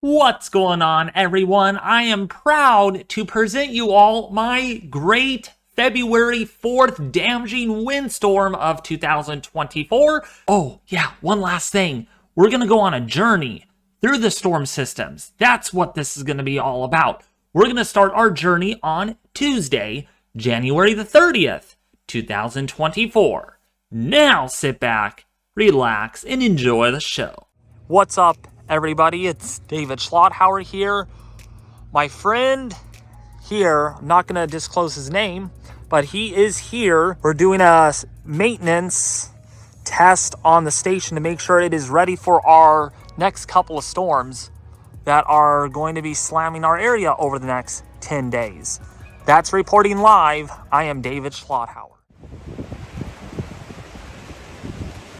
What's going on, everyone? I am proud to present you all my great February 4th damaging windstorm of 2024. Oh, yeah, one last thing. We're going to go on a journey through the storm systems. That's what this is going to be all about. We're going to start our journey on Tuesday, January the 30th, 2024. Now sit back, relax, and enjoy the show. What's up, everybody? It's David Schlotthauer here. My friend here, I'm not going to disclose his name, but he is here. We're doing a maintenance test on the station to make sure it is ready for our next couple of storms that are going to be slamming our area over the next 10 days. That's reporting live. I am David Schlotthauer.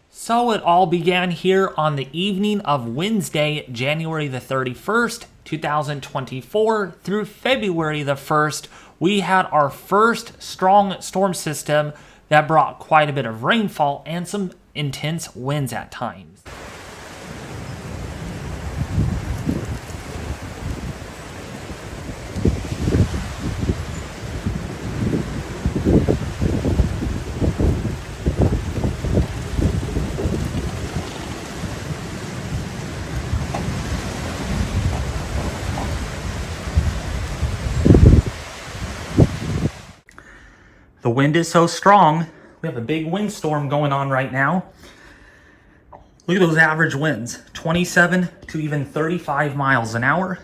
So it all began here on the evening of Wednesday, January the 31st, 2024 through February the 1st. We had our first strong storm system that brought quite a bit of rainfall and some intense winds at times. The wind is so strong, we have a big windstorm going on right now. Look at those average winds, 27 to even 35 miles an hour.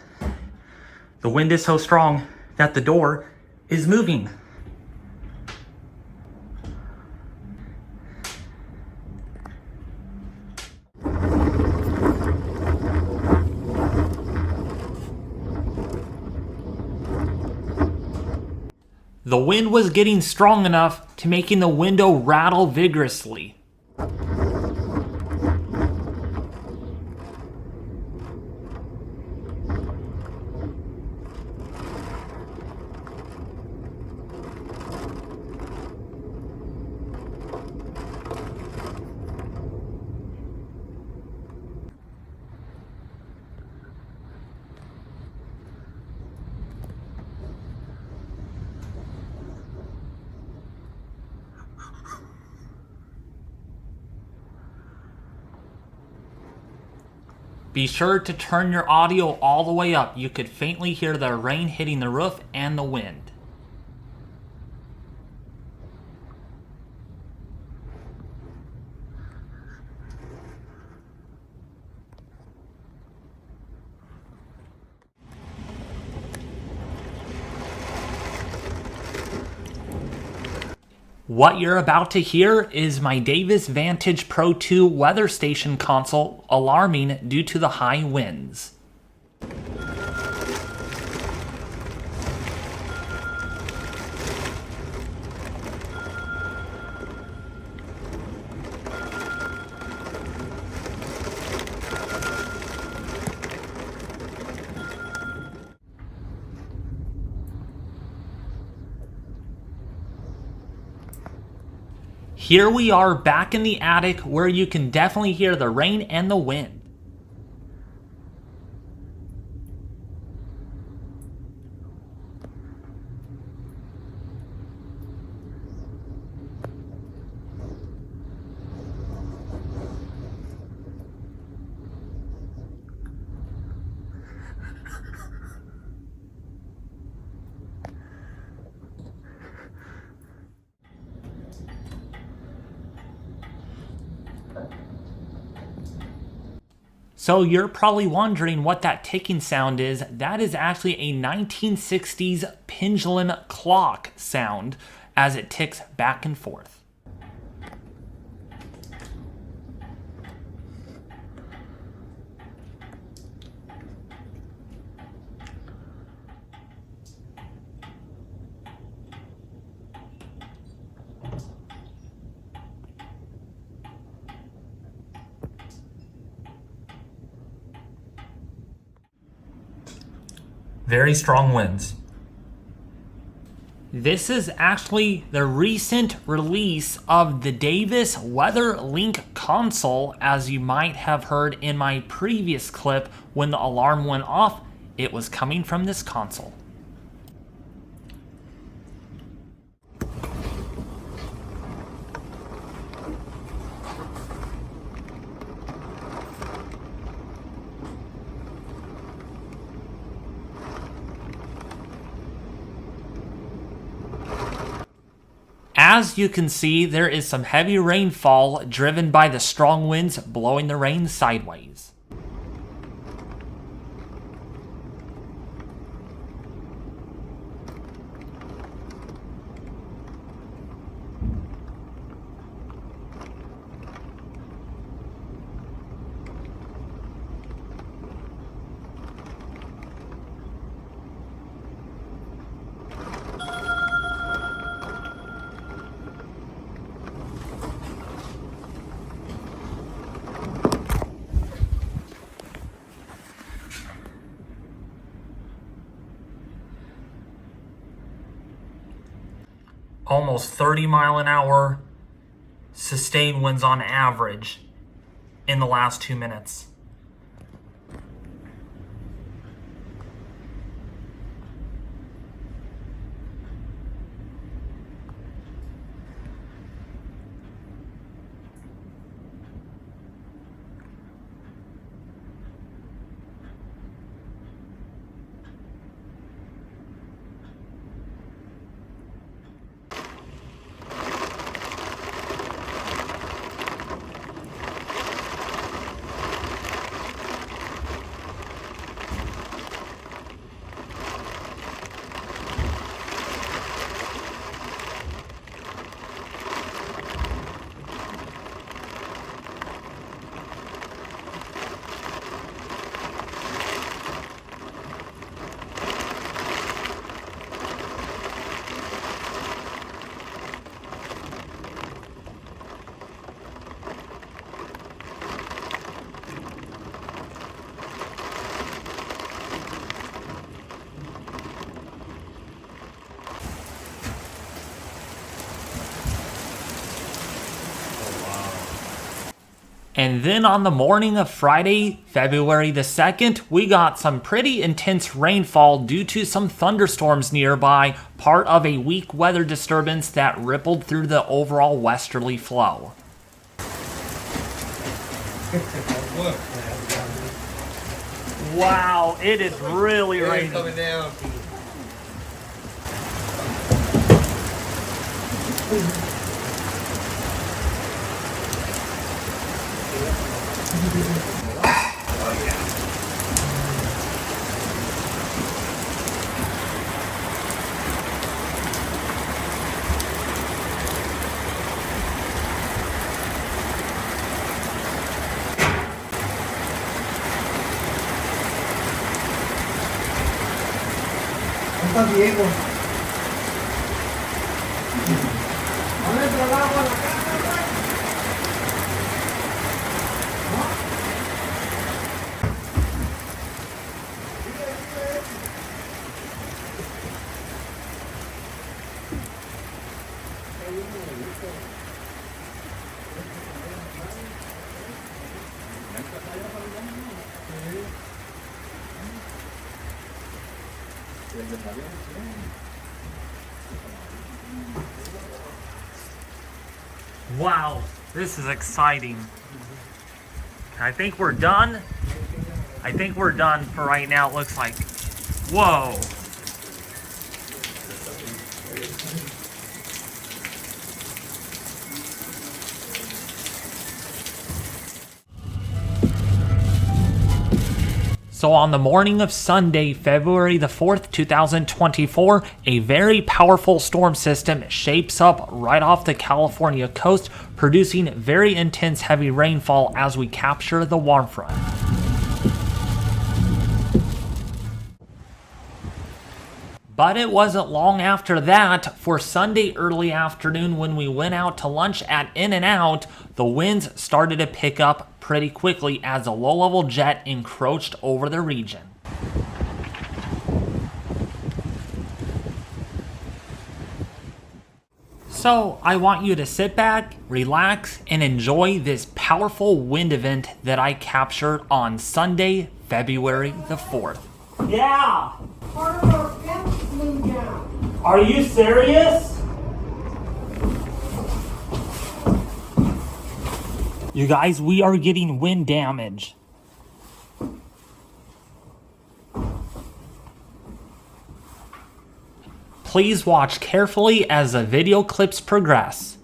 The wind is so strong that the door is moving. The wind was getting strong enough to making the window rattle vigorously. Be sure to turn your audio all the way up. You could faintly hear the rain hitting the roof and the wind. What you're about to hear is my Davis Vantage Pro 2 weather station console alarming due to the high winds. Here we are back in the attic where you can definitely hear the rain and the wind. So you're probably wondering what that ticking sound is. That is actually a 1960s pendulum clock sound as it ticks back and forth. Very strong winds. This is actually the recent release of the Davis Weather Link console. As you might have heard in my previous clip, when the alarm went off, it was coming from this console. As you can see, there is some heavy rainfall driven by the strong winds blowing the rain sideways. Almost 30-mile-an-hour sustained winds on average in the last 2 minutes. And then on the morning of Friday, February the 2nd, we got some pretty intense rainfall due to some thunderstorms nearby, part of a weak weather disturbance that rippled through the overall westerly flow. Wow, it is really raining. Coming down. Está Diego. ¿Dónde trabajo en la casa? Wow, this is exciting. I think we're done. I think we're done for right now, it looks like. Whoa. So on the morning of Sunday, February the 4th, 2024, a very powerful storm system shapes up right off the California coast, producing very intense heavy rainfall as we capture the warm front. But it wasn't long after that, for Sunday early afternoon when we went out to lunch at In-N-Out, the winds started to pick up pretty quickly as a low-level jet encroached over the region. So I want you to sit back, relax, and enjoy this powerful wind event that I captured on Sunday, February the 4th. Yeah! Part of our fence blew down. Are you serious? You guys, we are getting wind damage. Please watch carefully as the video clips progress.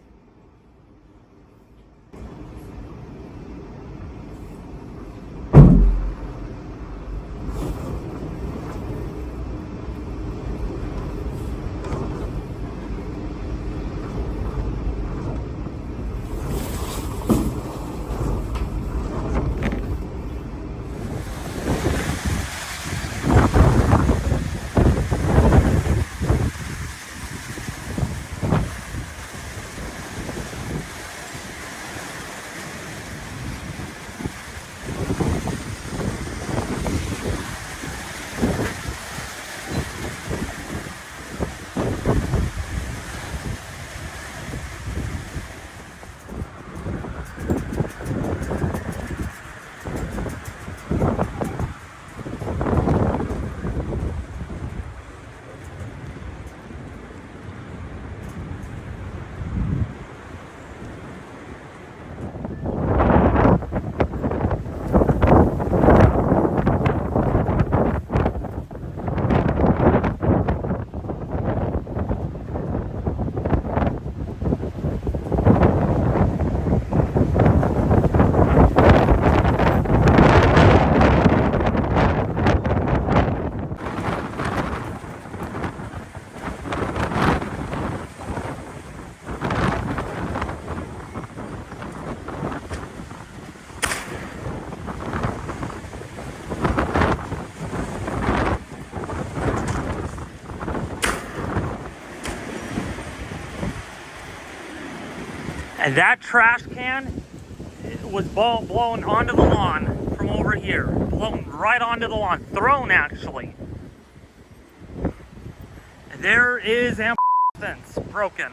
And that trash can was blown onto the lawn from over here. Blown right onto the lawn. Thrown, actually. And there is a fence broken.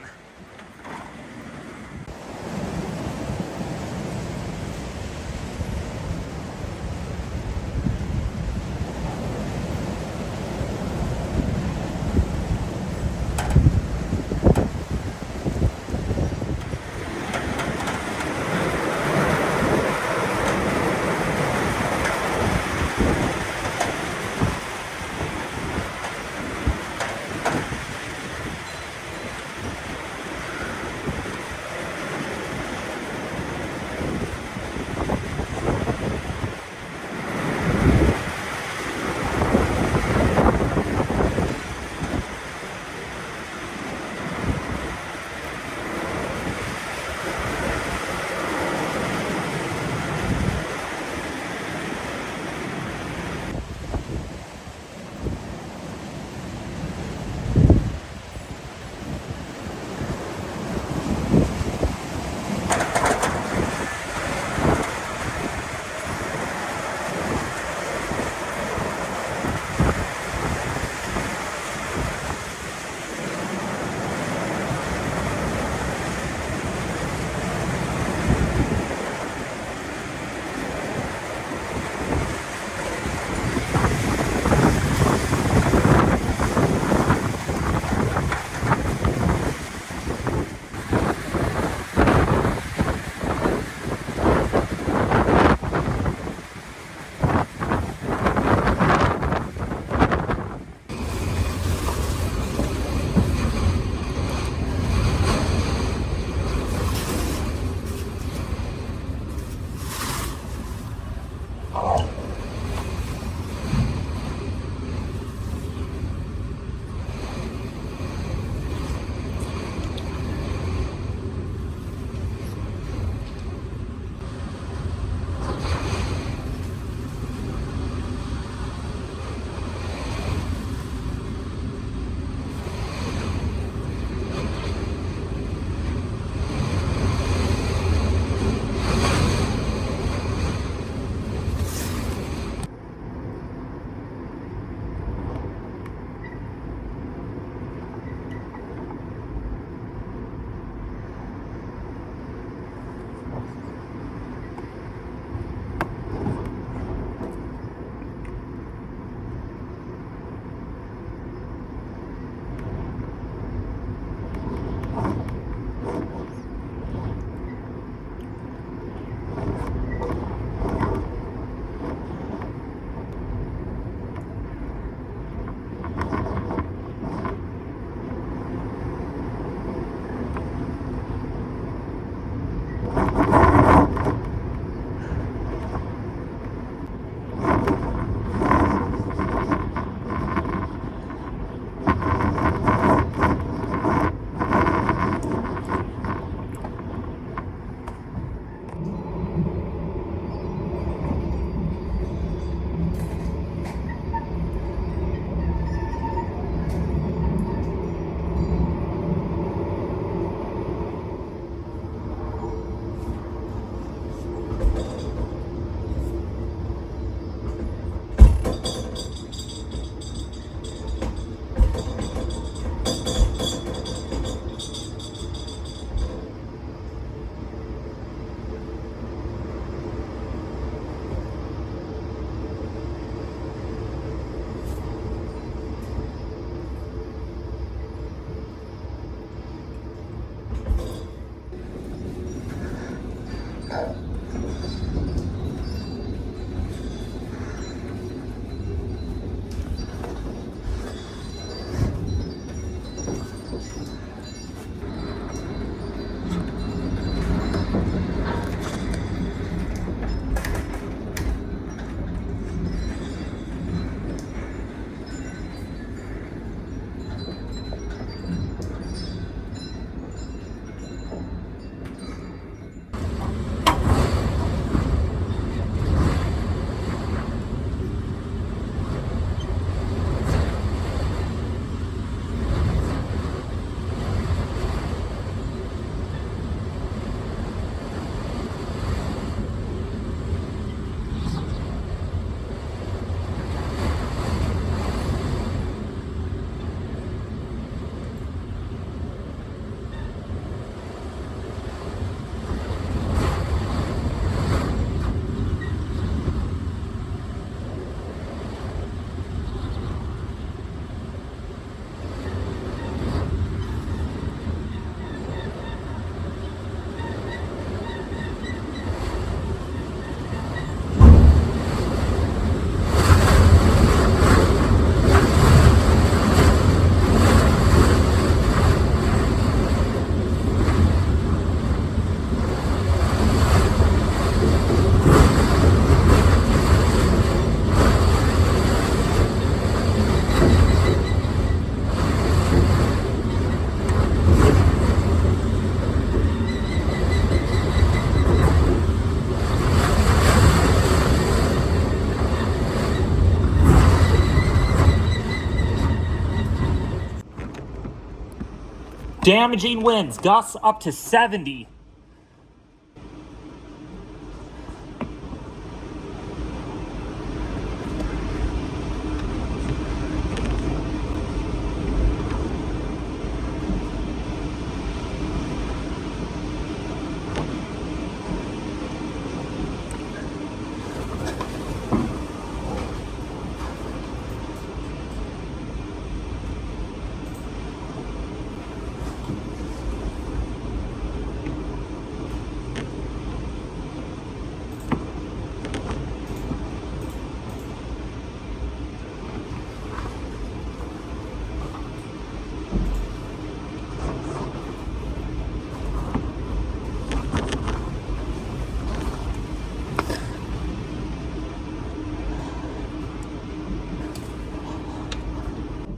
Damaging winds, gusts up to 70.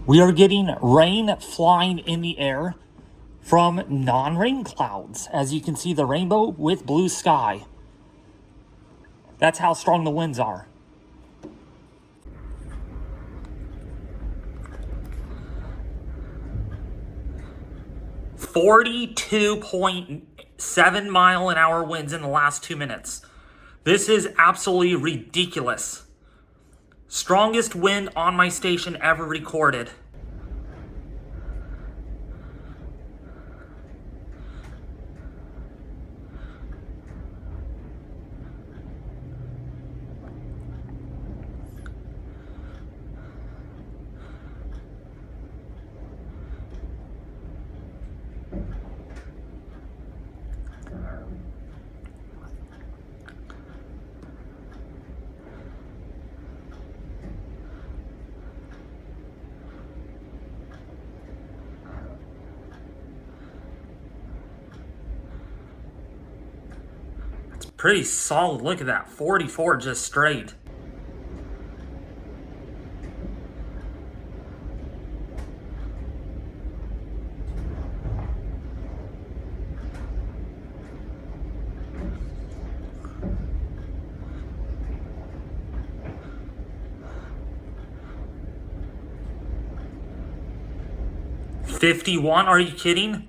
We are getting rain flying in the air from non-rain clouds. As you can see, the rainbow with blue sky. That's how strong the winds are. .7 mile-an-hour winds in the last 2 minutes. This is absolutely ridiculous. Strongest wind on my station ever recorded. Pretty solid. Look at that. 44 just straight. $51? Are you kidding?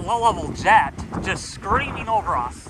Low-level jet just screaming over us.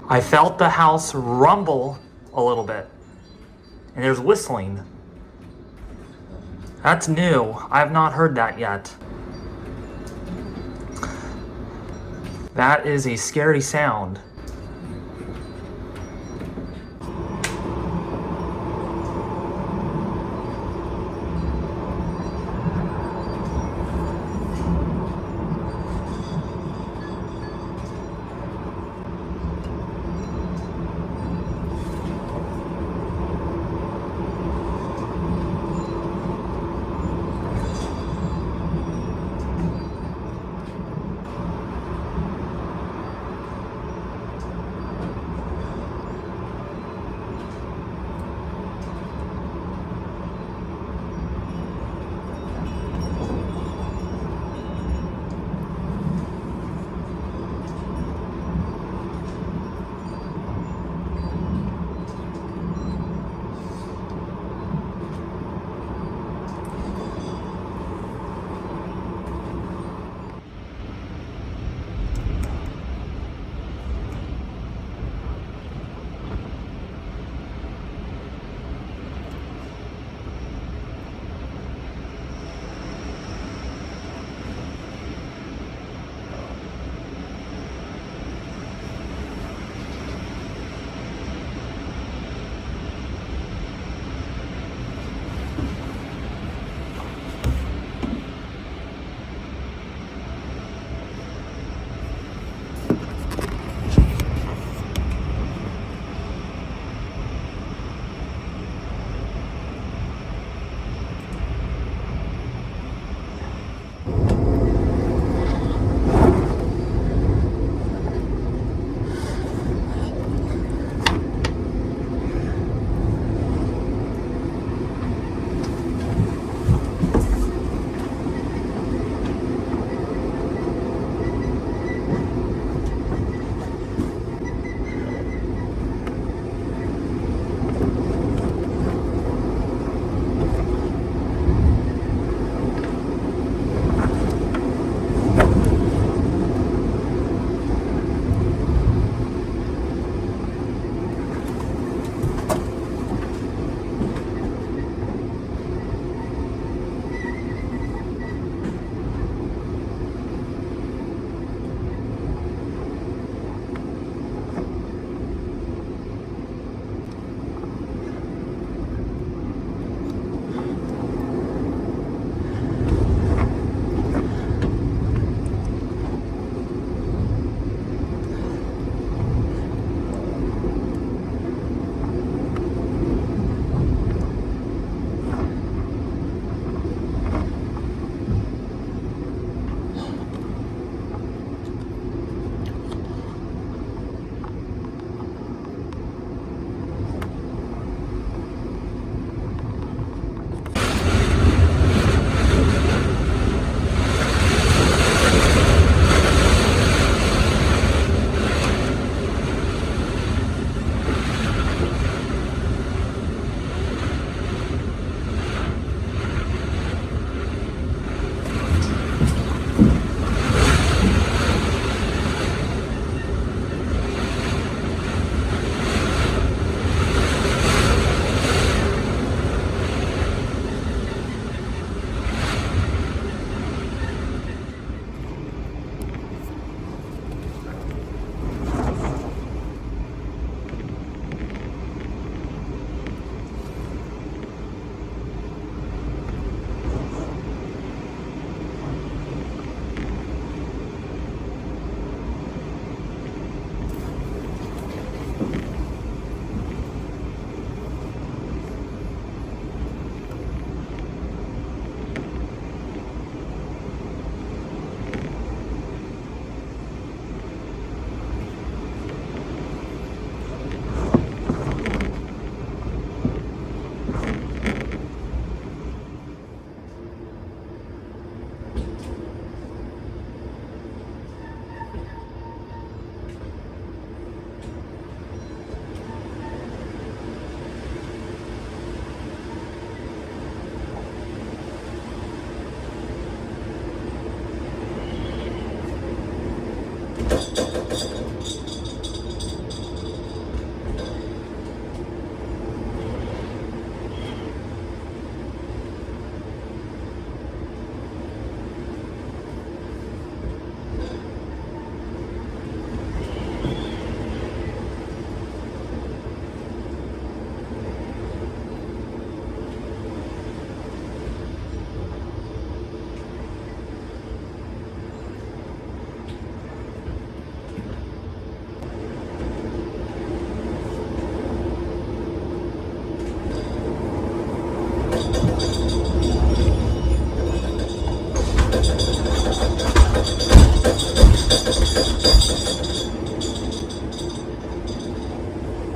I felt the house rumble a little bit. And there's whistling. That's new. I've not heard that yet. That is a scary sound.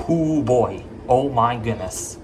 Ooh boy. Oh my goodness.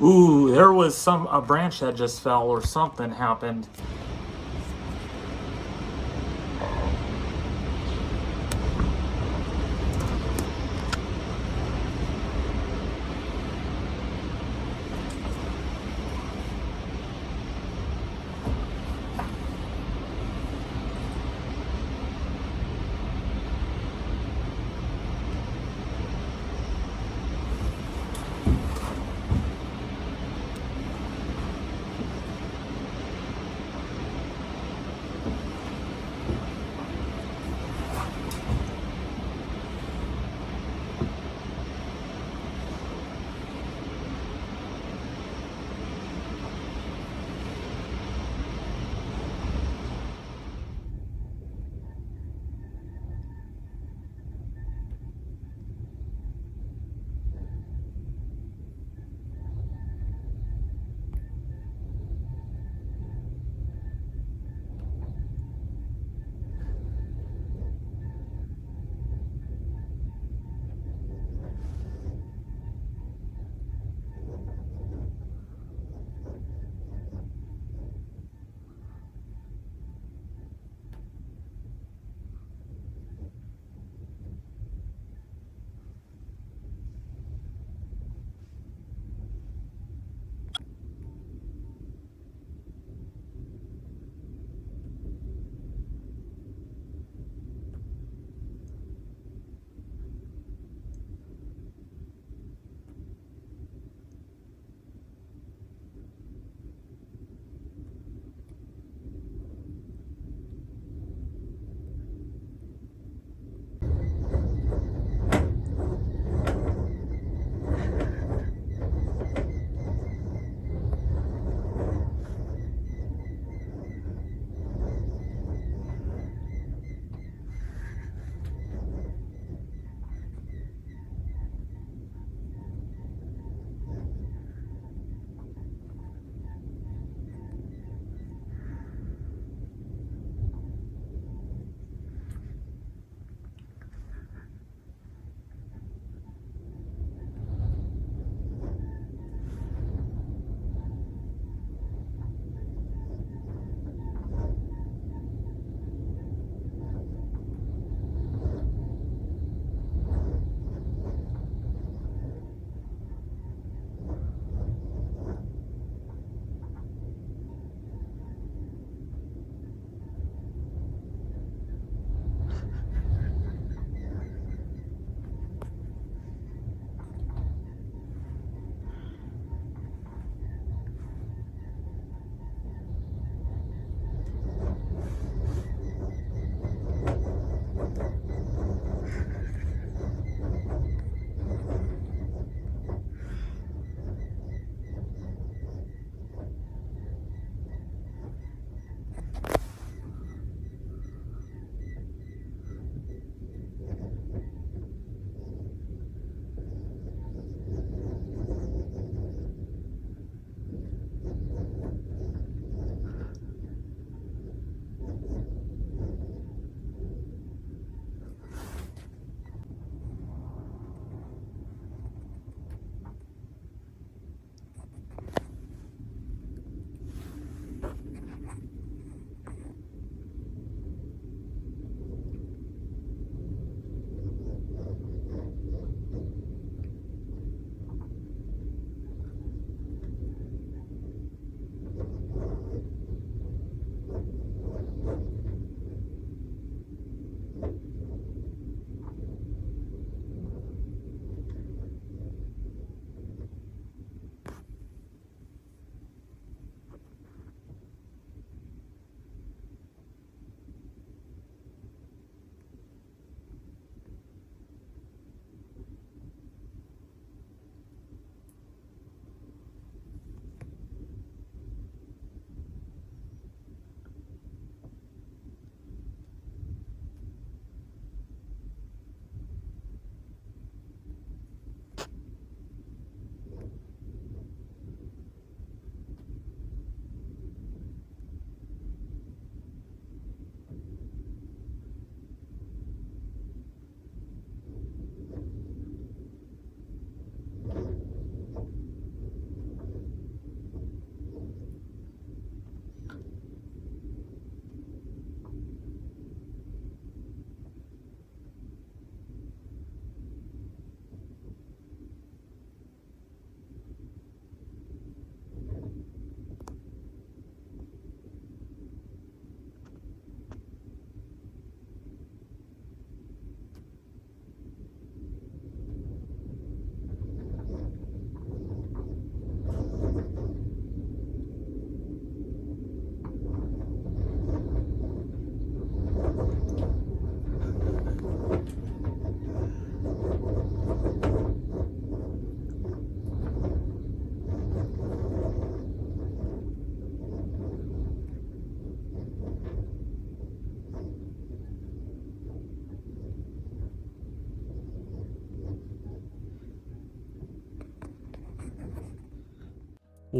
Ooh, there was a branch that just fell or something happened.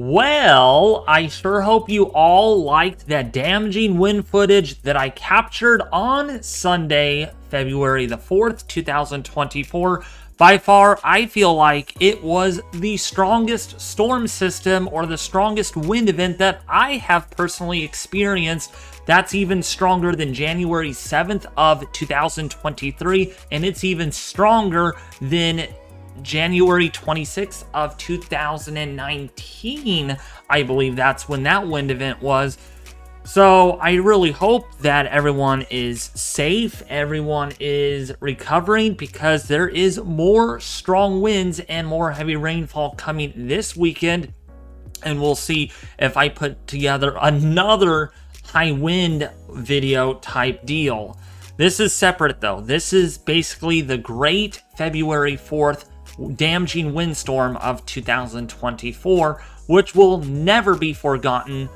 Well, I sure hope you all liked that damaging wind footage that I captured on Sunday, February the 4th, 2024. By far, I feel like it was the strongest storm system or the strongest wind event that I have personally experienced. That's even stronger than January 7th of 2023, and it's even stronger than January 26th of 2019. I believe that's when that wind event was. So I really hope that everyone is safe, everyone is recovering, because there is more strong winds and more heavy rainfall coming this weekend. And we'll see if I put together another high wind video type deal. This is separate though. This is basically the great February 4th damaging windstorm of 2024, which will never be forgotten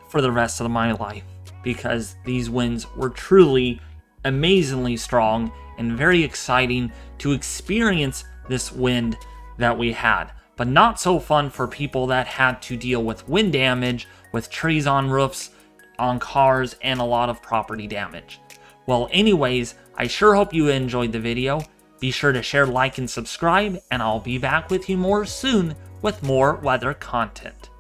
for the rest of my life, because these winds were truly amazingly strong and very exciting to experience this wind that we had. But not so fun for people that had to deal with wind damage, with trees on roofs, on cars, and a lot of property damage. Well, anyways, I sure hope you enjoyed the video. Be sure to share, like, and subscribe, and I'll be back with you more soon with more weather content.